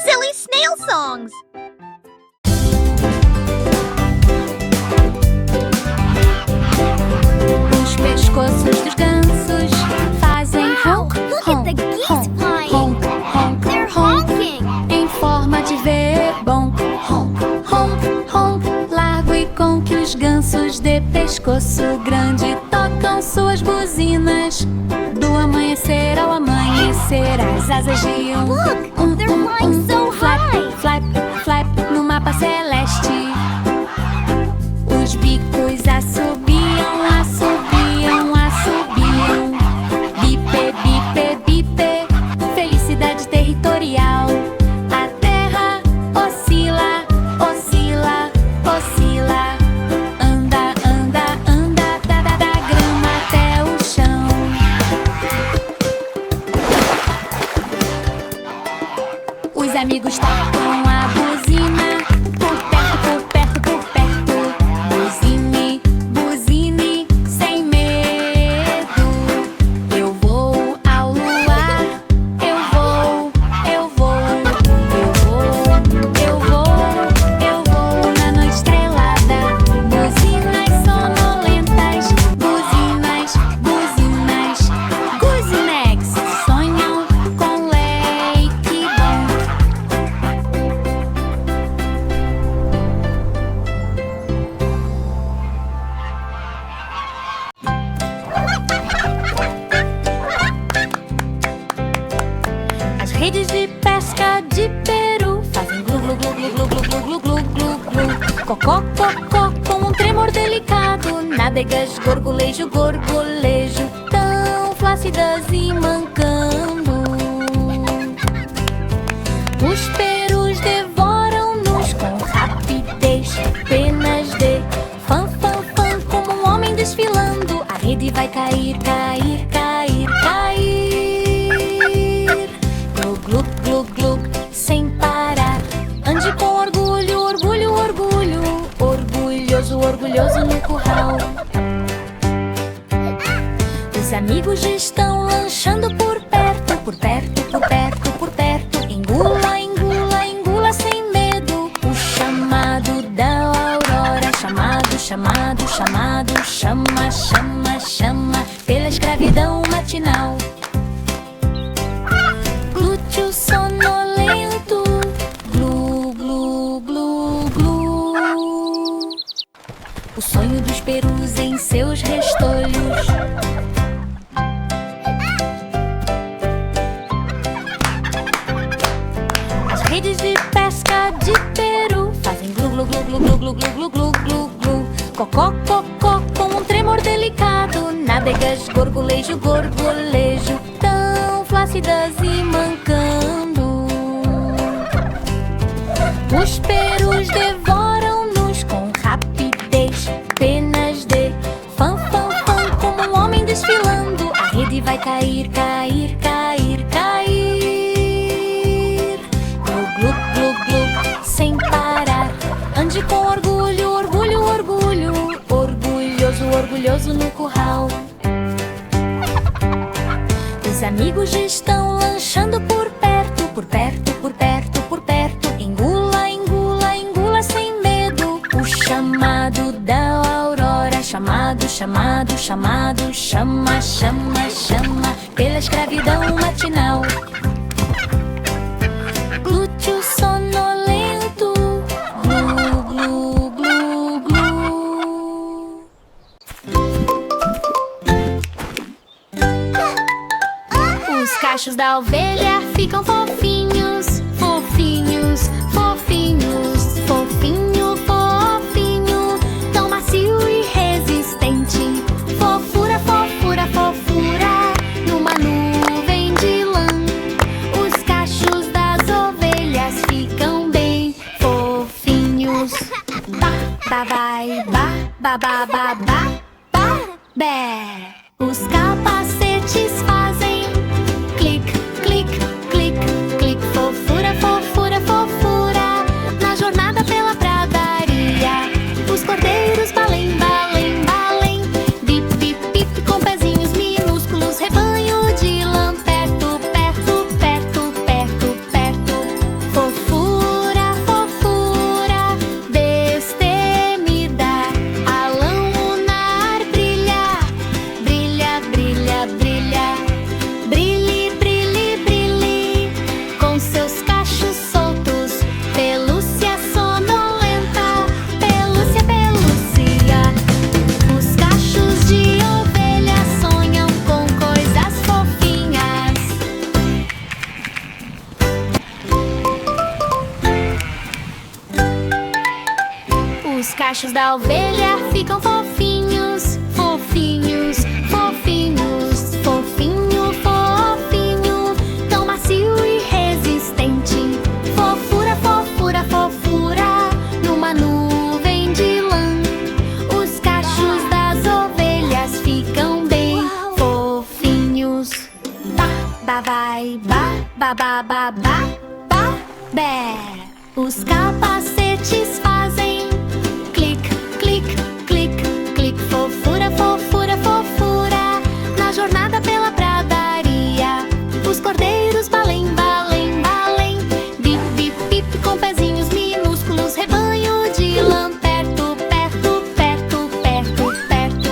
Silly snail songs. Os pescoços dos gansos fazem honk, Look at the honk, geese honk, flying. honk, honk, They're honk, honking. em forma de V, bom, honk, honk, honk, largo e com que os gansos de pescoço grande tocam suas buzinas. Do amanhecer ao amanhecer, as asas de Look, they're flying so flap, high. flap, flap, no mapa celeste. Os bicos assobiam, assobiam, assobiam. Bipe, bipe, bipe, felicidade territorial. A terra oscila, oscila, oscila. Anda, anda, anda, da grama até o chão. Os amigos tocam a buzina. Por perto, por perto, por perto. Buzine, buzine, sem medo. Eu vou ao luar. Eu vou, eu vou. Eu vou, eu vou. Eu vou na noite estrelada. Buzinas sonolentas. Buzinas, buzinas. Guzinex sonham com leite bom. As redes de pesca de Peru fazem glu glu glu glu glu glu glu glu glu glu. Cocó, cocó, com um tremor delicado. Nádegas, gorgolejo, gorgolejo, tão flácidas e mancando. Os perus devoram-nos com rapidez, penas de fã, fã, fã, como um homem desfilando. A rede vai cair, cair, cair, cair. Glu, glu, glu, glu, sem parar. Ande com orgulho, orgulho, orgulho. Orgulhoso, orgulhoso no curral. Os amigos estão lanchando por perto, por perto, por perto, por perto. Engula, engula, engula sem medo. O chamado da aurora. Chamado, chamado, chamado. Chama, chama, chama. Pela escravidão matinal. Glúteo sonolento. Glu, glu, glu, glu. O sonho dos perus em seus restolhos. As redes de pesca de Peru fazem glu glu glu glu glu glu glu glu glu glu. Cocó, cocó, com um tremor delicado. Nádegas, gorgolejo, gorgolejo, tão flácidas e mancando. Os perus devoram-nos com rapidez, penas de fã, fã, fã, como um homem desfilando. A rede vai cair, cair, cair, cair. Glu, glu, glu, glu, sem parar. Ande com orgulho, orgulho, orgulho. Orgulhoso, orgulhoso no curral. Os amigos estão lanchando por perto, por perto, por perto, por perto. Engula, engula, engula sem medo. O chamado da aurora. Chamado, chamado, chamado. Chama, chama, chama. Pela escravidão matinal. Glúteo sonolento. Glu, glu, glu, glu. Os cachos da ovelha ficam fofinhos, fofinhos, fofinhos. Fofinho, fofinho, tão macio e resistente. Fofura, fofura, fofura, numa nuvem de lã. Os cachos das ovelhas ficam bem fofinhos. Ba, ba, vai, ba, ba, ba, ba, ba, ba, bé. Os capacetes fazem clic, clic, clic, clic. Fofura, fofura, fofura, na jornada pela pradaria. Os cordeiros balem, balem, balem. Bip, bip, bip, com pezinhos minúsculos. Rebanho de lã perto, perto, perto, perto, perto. cachos da ovelha ficam fofinhos, fofinhos, fofinhos. Fofinho, fofinho, tão macio e resistente. Fofura, fofura, fofura, numa nuvem de lã. Os cachos das ovelhas ficam bem fofinhos. Ba, vai, ba, ba, ba, ba, ba, bé. Os capacetes fazem clique, clique, clique, clique. Fofura, fofura, fofura, na jornada pela pradaria. Os cordeiros balém, balém, balém. Bip, bip, bip, com pezinhos minúsculos. Rebanho de lã perto, perto, perto, perto, perto.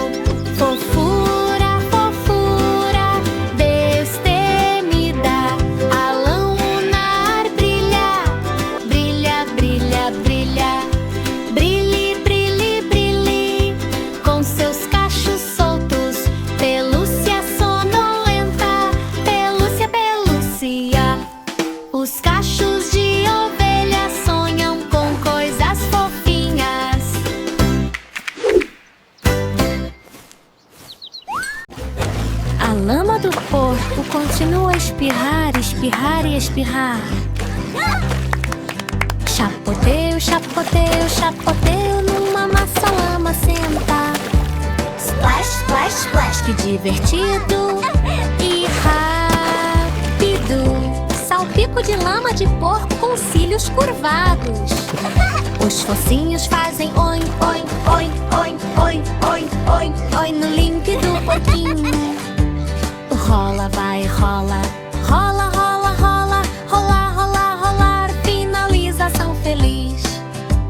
Fofura, fofura, destemida. A lã lunar brilha, brilha, brilha, brilha. Brilhe, brilhe, brilhe, com seus cachos soltos. Pelúcia sonolenta, pelúcia, pelúcia. Os cachos de ovelha sonham com coisas fofinhas. A lama do porco continua a espirrar, espirrar e espirrar. Chapoteio, chapoteio, chapoteio, numa massa lama senta. Splash, splash, splash, que divertido e rápido. Salpico de lama de porco com cílios curvados. Os focinhos fazem oin, oin, oin, oin, oin, oin, oin, oin no límpido porquinho. Rola, vai, rola, rola, rola, rola, rolar, rolar, rolar, finalização feliz.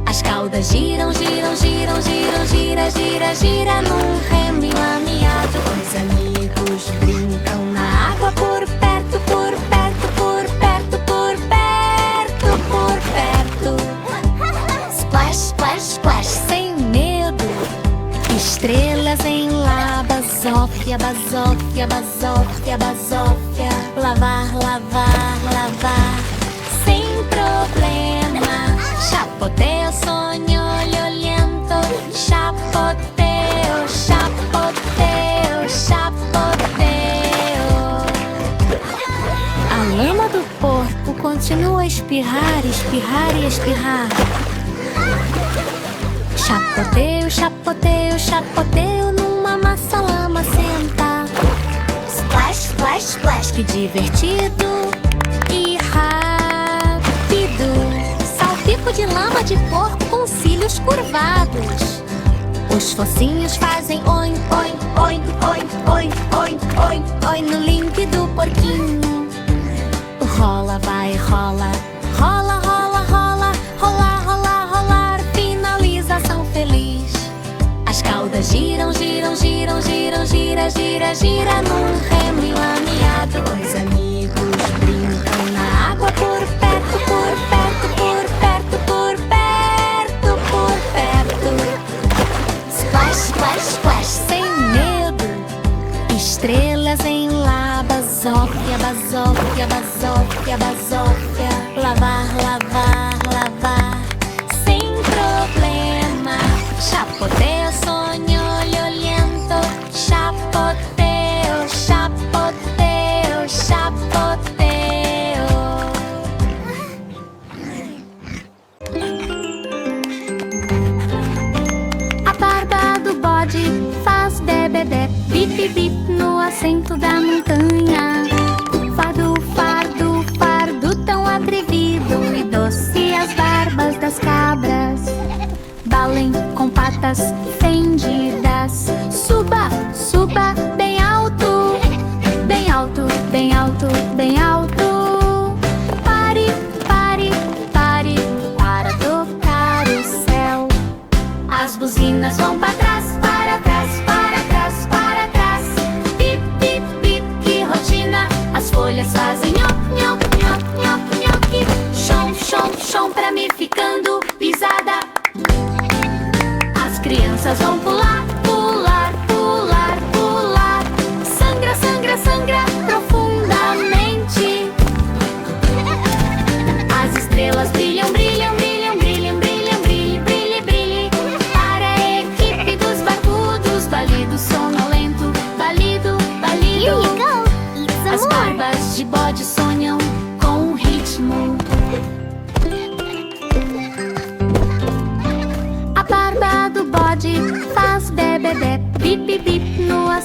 As caudas giram, giram, giram, giram, gira, gira, gira num remo enlameado. Os amigos brincam na água por perto, por perto, por perto, por perto, por perto. Splash, splash, splash, sem medo. Estrelas em lá, basófia, basófia, basófia, basófia. Lavar, lavar, lavar, sem problema. Chapoteio, sonho, olhento. Chapoteio, chapoteio, chapoteio. A lama do porco continua a espirrar, espirrar e espirrar. Chapoteio, chapoteio, chapoteio, numa massa lama senta. Splash, splash, splash, que divertido e rápido. Salpico de lama de porco com cílios curvados. Os focinhos fazem oin, oin, oin, oin, oin, oin, oin, oin no límpido porquinho. Rola, vai, rola, rola, rola, rola, rolar, rolar, rolar, finalização feliz. As caudas giram, giram, giram, giram, gira, gira, gira num remo enlameado. Os amigos brincam na água por perto, por perto, por perto, por perto, por perto. Splash, splash, splash, sem medo. Estrelas em lá, basófia, basófia, basófia, basófia. Lavar, lavar, lavar, sem problema. Chapoteio, sonho, olhento. Chapoteio, chapoteio, chapoteio. A barba do bode faz bebê, bip, bip no assento da montanha. Fardo, fardo, fardo tão atrevido e doce as barbas das cabras. Balém com patas fendidas. Suba, suba bem alto, bem alto, bem alto, bem alto. Pare, pare, pare para tocar o céu. As buzinas vão para trás, para trás, para trás, para trás. Bip, bip, bip, que rotina. As folhas fazem nhoc, nhoc, nhoc, nhoc, nhoc. Chom, chom, chom pra mim ficando pisada. As crianças vão pular, pular, pular, pular. Sangra, sangra, sangra profundamente. As estrelas brilham, brilham, brilham, brilham, brilham, brilhe, brilhe, brilhe.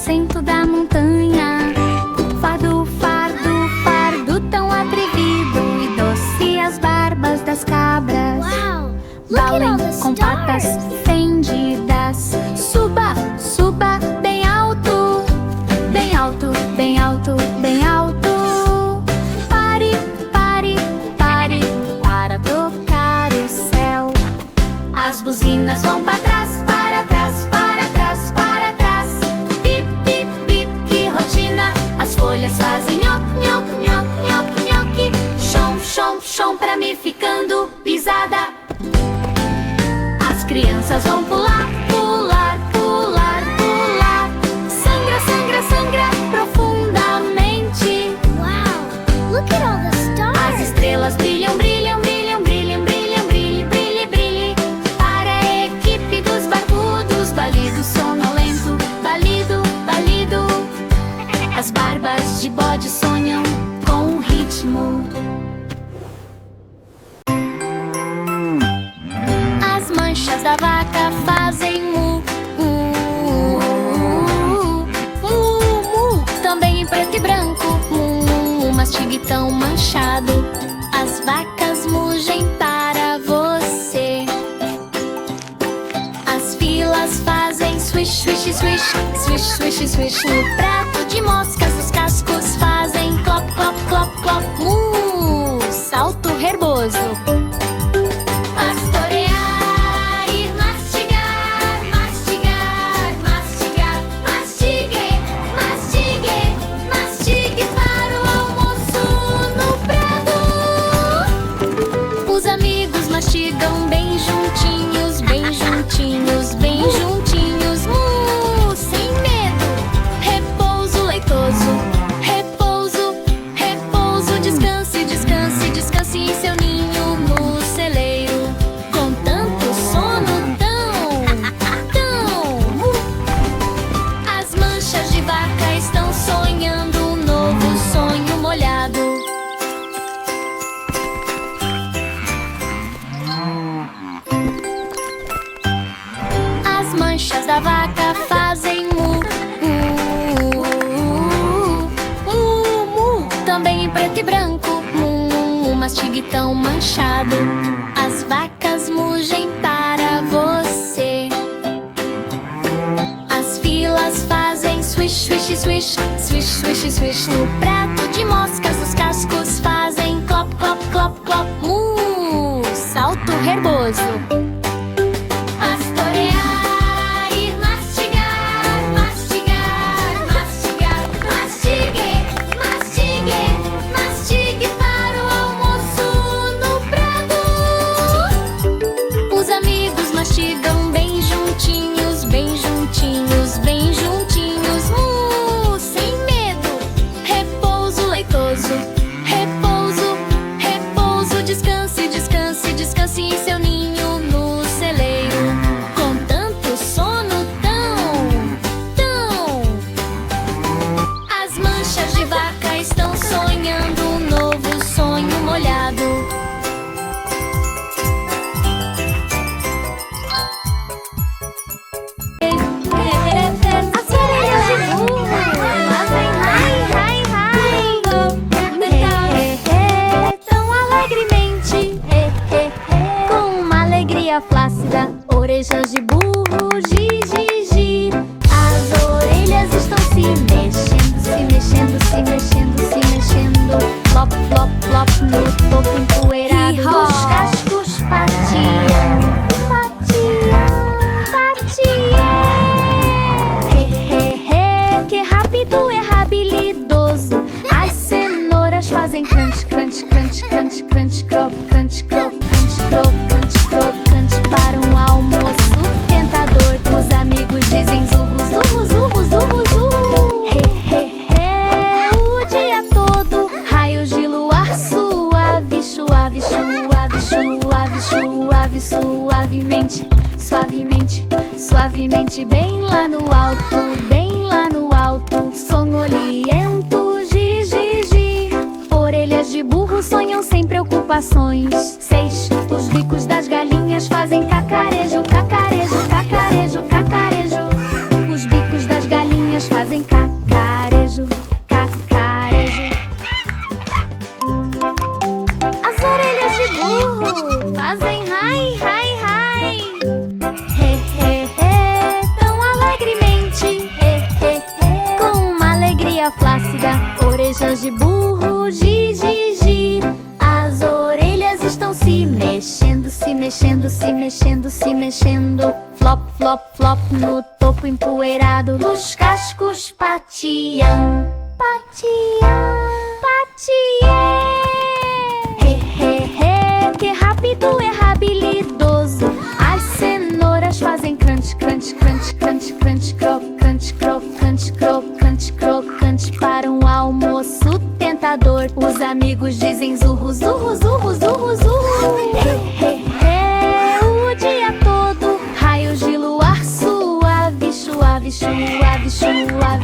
centro da montanha. Fardo, fardo, fardo tão atrevido e doce as barbas das cabras. Wow! Look at all Balem the com patas stars! fendidas. Suba, suba bem alto, bem alto, bem alto, bem alto. Pare, pare, pare para tocar o céu. As buzinas vão para trás, para trás, para trás, para trás. Bip, bip, bip, que rotina. As folhas fazem nhoc, nhoc, nhoc, nhoc, nhoc. Chom, chom, chom pra mim ficando pisada. As crianças vão pular, pular, pular, pular. Sangra, sangra, sangra profundamente. Wow! Look at all the As stars! estrelas brilham, brilham, brilham, brilham, brilham, brilhe, brilhe, brilhe. Para a equipe dos barbudos, balido sonolento, balido, balido. As barbas de bode sonham com o ritmo. As manchas da vaca fazem mu, mu, mu, mu. Também em preto e branco, mu, mastigue tão manchado. As vacas mugem para você. As filas fazem swish, swish, swish, swish, swish, swish. No prato de moscas os cascos fazem clop, clop, clop, clop. Mu, salto herboso. Pastorear e mastigar, mastigar, mastigar. Mastigue, mastigue, mastigue para o almoço no prado. Os amigos mastigam bem juntinhos, bem juntinhos, bem juntinhos. Sem medo. Repouso leitoso, repouso, repouso. Descanse, descanse, descanse em seu ninho no celeiro. Com tanto sono tão, tão. As manchas de vaca estão sonhando um novo sonho molhado. As manchas da vaca fazem mu, mu, mu. Também em preto e branco, mu, mastigue tão manchado. As vacas mugem para você. As filas fazem swish, swish, swish, swish, swish, swish. No prato de moscas os cascos fazem clop, clop, clop, clop. Mu, salto herboso. Pastorear e mastigar, mastigar, mastigar. Mastigue, mastigue, mastigue para o almoço no prado. Os amigos mastigam bem juntinhos, bem juntinhos, bem juntinhos. Sem medo. Repouso leitoso, repouso, repouso. Descanse, descanse, descanse em seu ninho no celeiro. Com tanto sono tão, tão. As manchas de vaca estão sonhando um novo sonho molhado. As orelhas de burro fazem rai, rai, rai. Tão alegremente, com uma alegria flácida. Orejas de burro, gi, gi, gi. As orelhas estão se mexendo, se mexendo, se mexendo, se mexendo. Flop, flop, flop no topo empoeirado. Os cascos patiam, patiam, patiam. Que rápido é habilidoso. As cenouras fazem crunch, crunch, crunch, crunch, crunch, crop, crunch, crop, crunch, crop, crunch, crop, crunch para um almoço tentador. Os amigos dizem zurro, zurro, zurro, zurro, zurro. O dia todo, raios de luar suave, suave, suave, suave, suave, suavemente, suavemente, suavemente, bem lá no alto, bem lá no alto. Sonolento, gi, gi, gi. Orelhas de burro sonham sem preocupações. 6. Os bicos das galinhas fazem cacarejo, cacarejo, cacarejo, cacarejo. Os bicos das galinhas fazem patas de burro, gi, gi, gi. As orelhas estão se mexendo, se mexendo, se mexendo, se mexendo. Flop, flop, flop no topo empoeirado. Os cascos patiam, patiam, patiam. He, he, he, que rápido é habilidoso. As cenouras fazem crunch, crunch, crunch, crunch, crunch, crocante, crocante, crocante, crocante. Para um almoço tentador, os amigos dizem zurro, zurro, zurro, zurro, zurro. He, he, he, o dia todo, raios de luar suave, suave, suave, suave,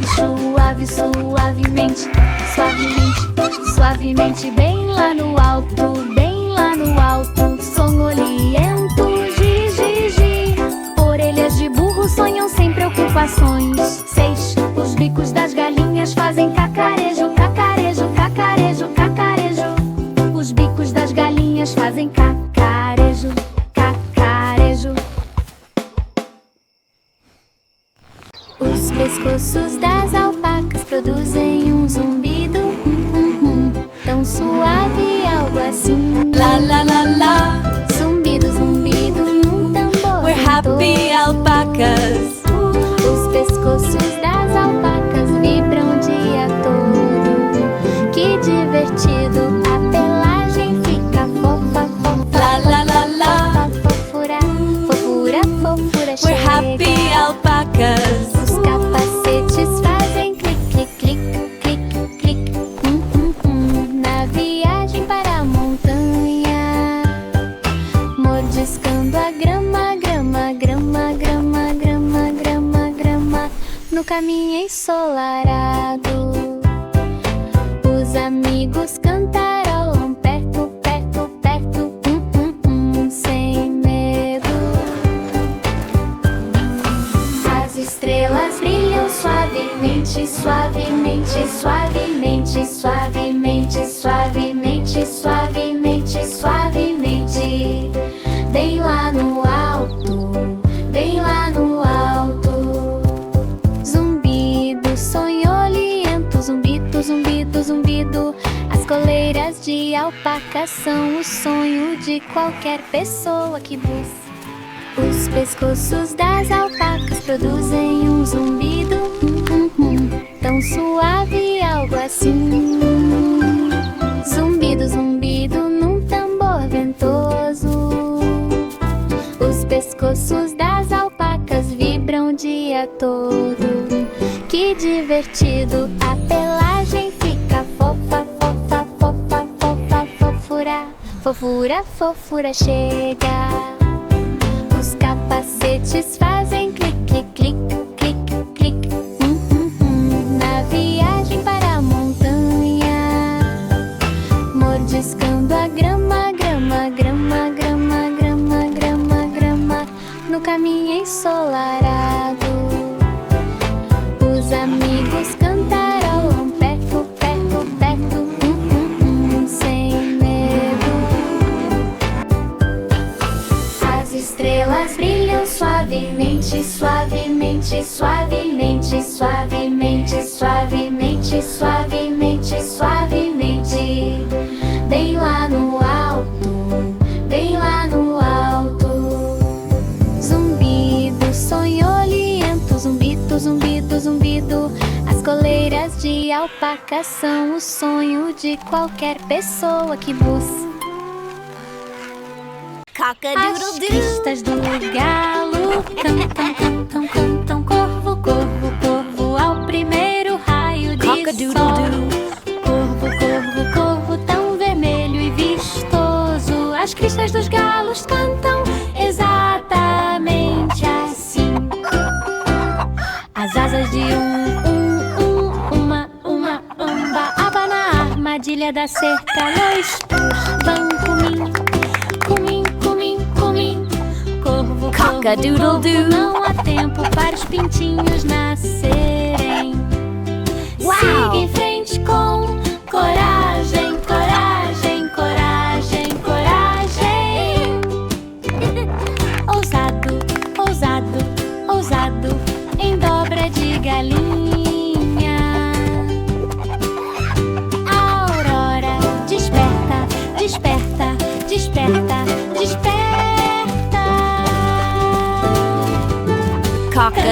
suave, suavemente, suavemente, suavemente, bem lá no alto, bem lá no alto. Sonolento, gi, gi, gi. Orelhas de burro sonham sem preocupações. 6. Os bicos das galinhas fazem cacarejo, cacarejo, cacarejo, cacarejo. Os bicos das galinhas fazem cacarejo, cacarejo. Os pescoços das alpacas produzem um zumbido tão suave, algo assim. La la la la, Zumbido, zumbido num tambor. we're happy alpacas. Os pescoços das alpacas vibram o dia todo. Que divertido, a pelagem fica fofa, fofa. La la la la, Fofura, fofura, fofura we're chega. happy alpacas. Os capacetes fazem clic, clic, clic, clic, clic. Na viagem para a montanha, mordiscando a grama, grama, grama, grama, grama, grama, grama. No caminho ensolarado, os amigos cantarolam perto, perto, perto, sem medo. As estrelas brilham suavemente, suavemente, suavemente, suavemente, suavemente, suavemente, suavemente. Bem lá no alto, bem lá no alto. Zumbido, sonholento, zumbido, zumbido, zumbido. As coleiras de alpaca são o sonho de qualquer pessoa que busca. Os pescoços das alpacas produzem um zumbido tão suave, algo assim. Zumbido, zumbido num tambor ventoso. Os pescoços das alpacas vibram o dia todo. Que divertido, a pelagem fica fofa, fofa, fofa, fofa, fofura. Fofura, fofura chega. Os capacetes fazem clic, clic, clic, clic, clic. Na viagem para a montanha, mordiscando a grama, grama, grama, grama, grama, grama, grama. No caminho ensolarado, os amigos cantarolam perto, perto, perto, sem medo. As estrelas brilham suavemente, suavemente, suavemente, suavemente, suavemente, suavemente, suavemente. Bem lá no alto, bem lá no alto. Zumbido, sonholento, zumbido, zumbido, zumbido. As coleiras de alpaca são o sonho de qualquer pessoa que busca. As cristas do galo cantam, cantam, cantam. Corvo, corvo, corvo, ao primeiro raio de sol. Corvo, corvo, corvo, tão vermelho e vistoso. As cristas dos galos cantam exatamente assim. As asas de uma amba, aba na armadilha da cerca. Lois, vão comim, comim, comim, comim. Corvo, Cock-a-doodle-doo. não há tempo para os pintinhos nascerem. Uau! Siga em frente com coragem, coragem, coragem, coragem. Ousado, ousado, ousado, em dobra de galinha.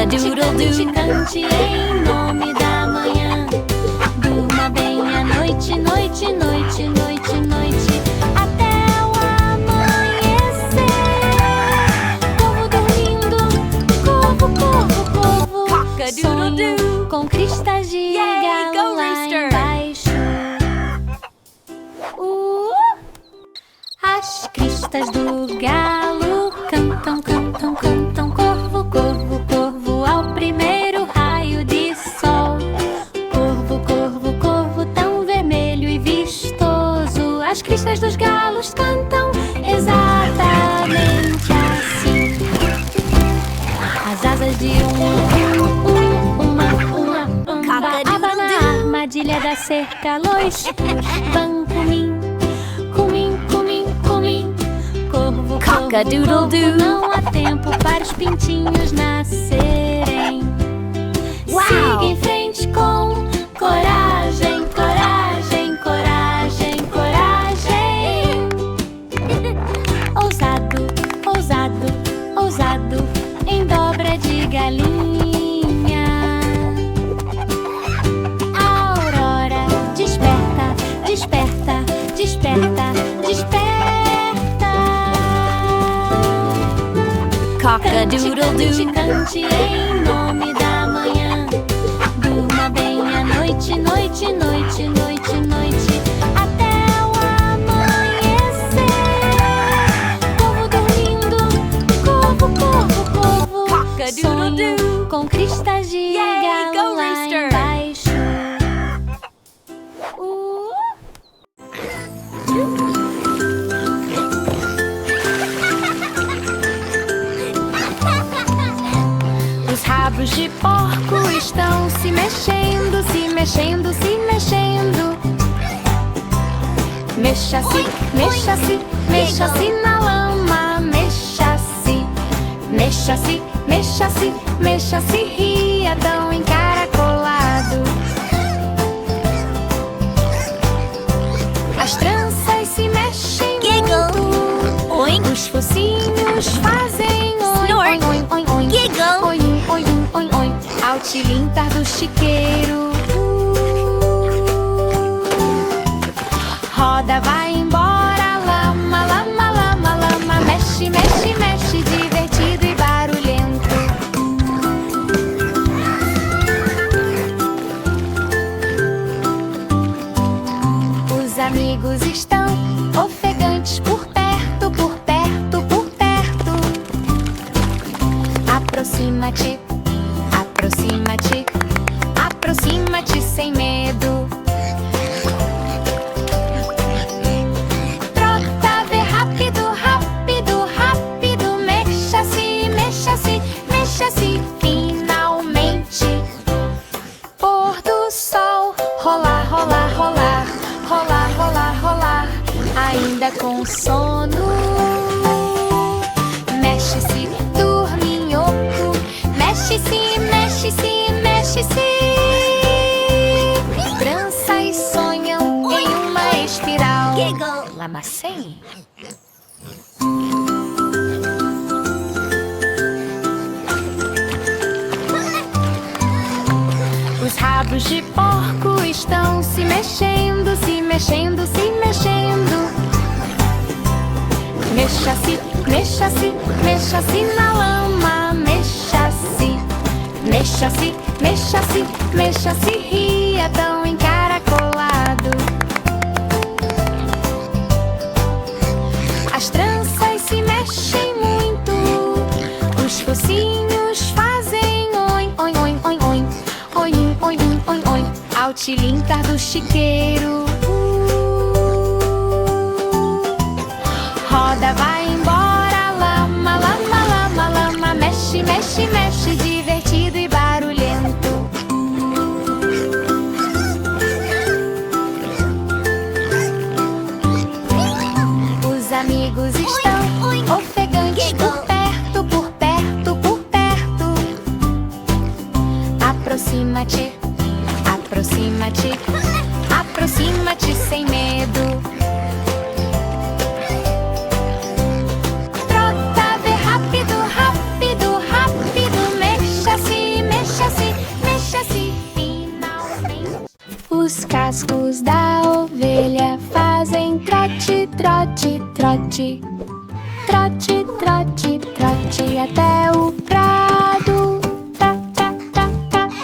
Coca-doodle-doo. Cante em nome da manhã. Durma bem a noite, noite, noite, noite, noite, até o amanhecer. Corvo dormindo, corvo, corvo, corvo. Cock-a-doodle-doo. Sonho com cristas de Yay, galo go lá rooster. embaixo. As cristas do galo cantam, cantam, cantam. Corvo, corvo, corvo, ao primeiro raio de sol. Corvo, corvo, corvo, tão vermelho e vistoso. As cristas dos galos cantam exatamente assim. As asas de uma aba na armadilha da cerca. Luz, ban, cumim, cumim, cumim, cumim. Corvo, corvo, Cock-a-doodle-doo. não há tempo para os pintinhos nascerem. Uau! Siga em frente com coragem, coragem, coragem, coragem. Ousado, ousado, ousado, em dobra de galinha. Aurora, desperta, desperta, desperta, desperta. Cock-a-doodle-doo. Cante em nome da manhã. Durma bem a noite, noite, noite, noite, noite, até o amanhecer. Corvo dormindo, corvo, corvo, corvo. Cock-a-doodle-doo. Sonho com cristas de Yay, galo go lá rooster. embaixo. Os rabos de porco estão se mexendo, se mexendo, se mexendo. Mexa-se, mexa-se, mexa-se na lama. Mexa-se, mexa-se, mexa-se, mexa-se, ria tão encaracolado. As tranças se mexem Giggle. muito. Oink. Os focinhos fazem oin, Snort. oin, oin, oin. Giggle. Oin, oin, oin, oin. Ao tilintar do chiqueiro. Roda, vai embora, lama, lama, lama, lama. Mexe, mexe, mexe, divertido e barulhento. Os amigos estão ofegantes por perto, por perto, por perto. Aproxima-te, aproxima-te, aproxima-te sem medo. Trota, vê rápido, rápido, rápido. Mexa-se, mexa-se, mexa-se. Finalmente, pôr do sol. Rolar, rolar, rolar, rolar, rolar, rolar. Ainda com sono. Mexe-se, dorminhoco. Mexe-se, mexe-se, mexe-se. Tranças sonham em uma espiral. Giggle. Lamacém. Os rabos de porco estão se mexendo, se mexendo, se mexendo. Mexa-se, mexa-se, mexa-se na lama. Mexa-se, mexa-se, mexa-se, mexa-se, ria tão encaracolado. As tranças se mexem muito. Os focinhos fazem oin, oin, oin, oin, oin. Oin, oin, oin, oin. Ao tilintar do chiqueiro. Roda, vai embora, lama, lama, lama, lama. Mexe, mexe, mexe, divertido e barulhento. Os amigos estão ofegantes por perto, por perto, por perto. Aproxima-te, aproxima-te, aproxima-te sem medo. Trota, vê rápido, rápido, rápido. Mexa-se, Os cascos da ovelha fazem trote, trote, trote. Trote, trote, trote até o prado.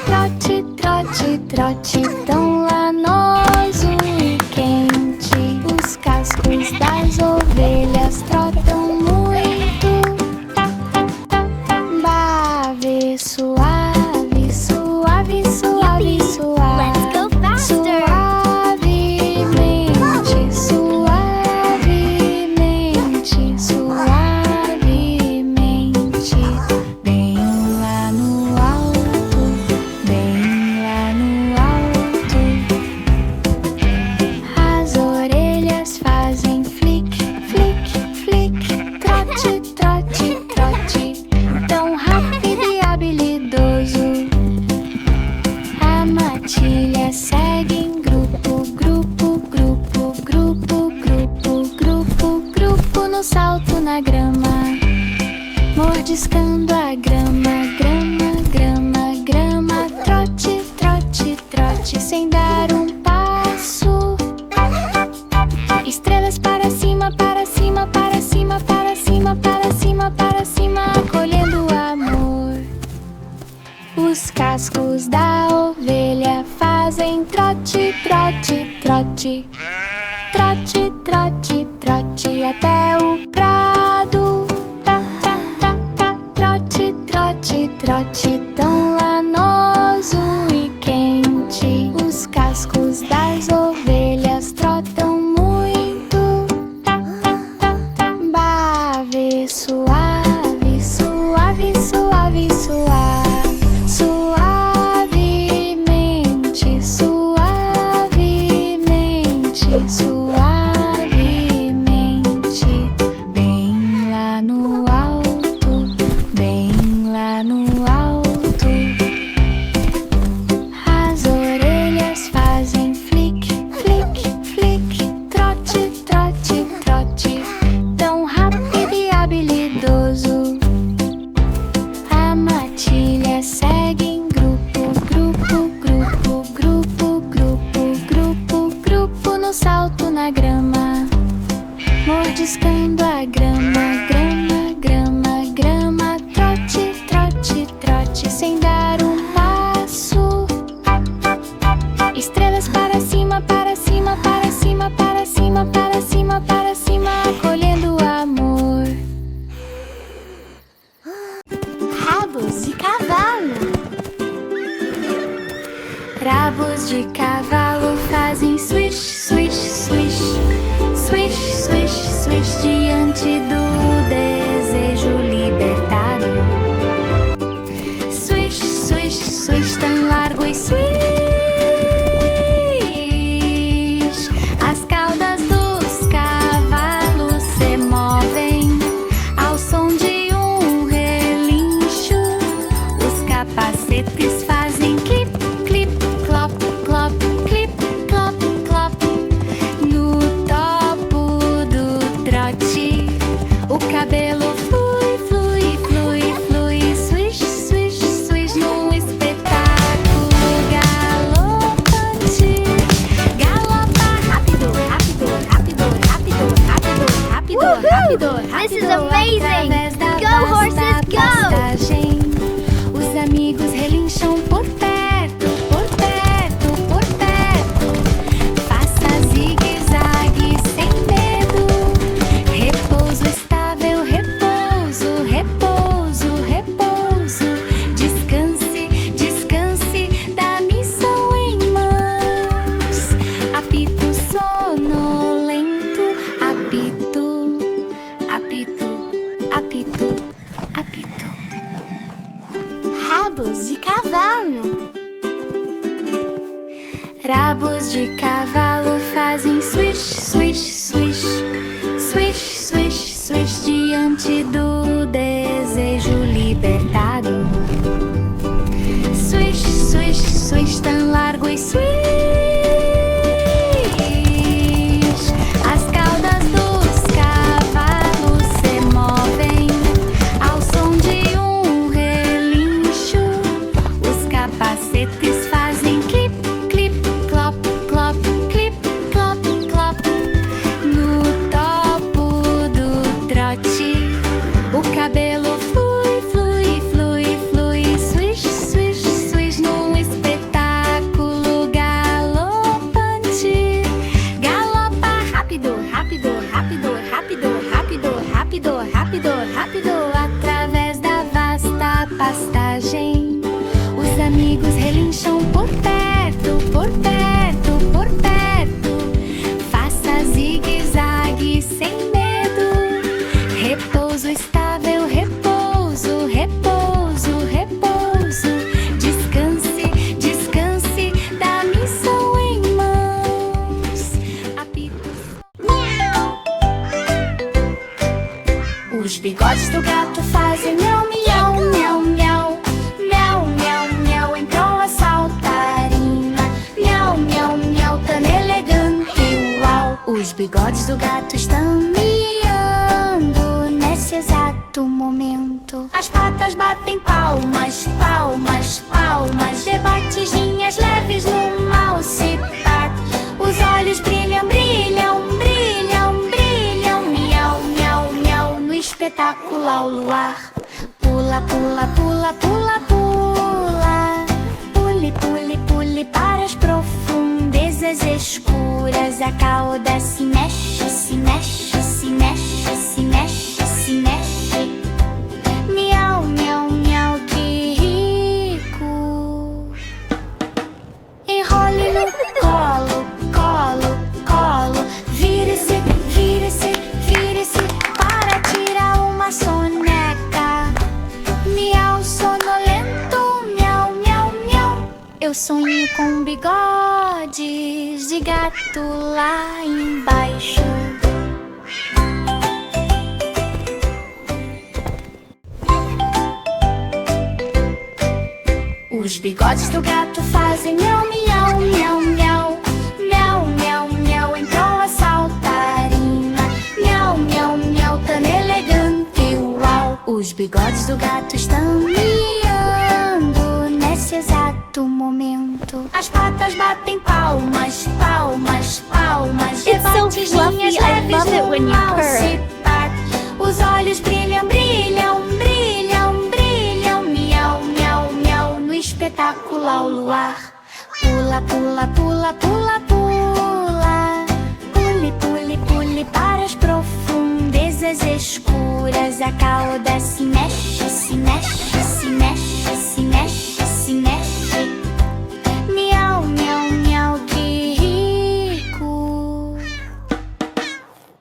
Trote, trote, trote tão lanoso e quente. Os cascos das ovelhas trotam muito. Bave, suave, suave, suave, suave. Let's go faster. Suavemente, suavemente, suavemente. Bem lá no alto, bem lá no alto. As orelhas fazem flick, flick, flick. Trote, trote, trote, tão rápido e habilidoso. A matilha segue em grupo, grupo, grupo, grupo, grupo, grupo, grupo no salto na grama, mordiscando a grama, grama, grama, grama. Trote, trote, trote, sem dar um passo. Estrelas para cima, para cima, para cima, para cima, para cima, para cima, acolhendo o amor. Os cascos da ovelha fazem trote, trote, trote. Trote, trote, trote até o prado. Trote, trote, trote tão lanoso e quente. Os cascos das ovelhas trotam muito. Bave, suave, suave, suave, suave. Suavemente, suavemente, suavemente. Bem lá no alto, bem lá no alto. As orelhas fazem flick, flick, flick. Trote, trote, trote, tão rápido e habilidoso. A matilha segue em grupo, grupo, grupo, grupo, grupo, grupo, grupo no salto na grama, mordiscando a grama, grama, grama, grama. Trote, trote, trote, sem dar um passo. Estrelas para cima, para cima, para cima, para cima, para cima, para cima, acolhendo o amor. Rabos de cavalo. Rabos de cavalo fazem swish, swish, swish. Swish, swish, swish diante do desejo libertado. Swish, swish, swish tão largo e swish. As caudas dos cavalos se movem ao som de um relincho. Os capacetes fazem clip, clip, clop, clop, clip, clop, clop. No topo do trote, o cabelo flui, flui, flui, flui. Swish, swish, swish num espetáculo galopante. Galopa rápido, rápido, rápido, rápido, rápido, rápido, Woohoo! rápido, This is rápido. amazing! Através da Go, horses, vasta go! pastagem, os amigos relincham por perto, por perto, por perto. Faça zigue-zague sem medo. Repouso estável, repouso, repouso, repouso. Descanse, descanse da missão em mãos. Apito sonolento, apito, apito, apito, apito. Rabos de cavalo. Rabos de cavalo fazem swish, swish, swish. Swish, swish, swish diante do desejo libertado. Swish, swish, swish tão largo e swish. As caudas dos cavalos se movem ao som de um relincho. Os capacetes fazem clip, clip, clop, Os bigodes do gato fazem miau, miau, miau, miau. Miau, miau, miau, entrou a saltarina. Miau, miau, miau, tão elegante, uau. Os bigodes do gato estão miando nesse exato momento. As patas batem palmas, palmas, palmas. Debatidinhas leves no mousepad. Os olhos brilham, brilham, brilham, brilham. Miau, miau, miau, no espetáculo ao luar. Pula, pula, pula, pula, pula. Pule, pule, pule para as profundezas escuras. A cauda se mexe, se mexe, se mexe, se mexe, se mexe. Miau, miau, miau, que rico. Enrole no colo, colo, colo. Vire-se, vire-se, vire-se para tirar uma soneca. Miau, sonolento, miau, miau, miau. Eu sonho com bigodes de gato lá embaixo. Os bigodes do gato fazem miau, miau, miau, miau. Miau, miau, miau, entrou a saltarina. Miau, miau, miau, tão elegante, uau. Os bigodes do gato estão miando nesse exato momento. As patas batem palmas, palmas, palmas. It's so fluffy, I love it when you purr. Os olhos brilham, brilham, brilham, brilham. Miau, miau, miau, no espetáculo ao luar. Pula, pula, pula, pula, pula. Pule, pule, pule para as profundezas escuras. A cauda se mexe, se mexe, se mexe, se mexe, se mexe. Miau, miau, miau, que rico.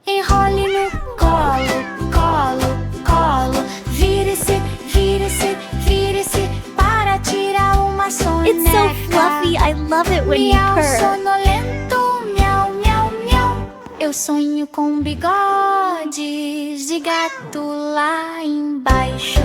Enrole no colo, colo, colo. Vire-se, vire-se, vire-se para tirar uma soneca. It's so fluffy, I love it when you Miau, purr. sonolento, miau, miau, miau. Eu sonho com bigodes de gato lá embaixo.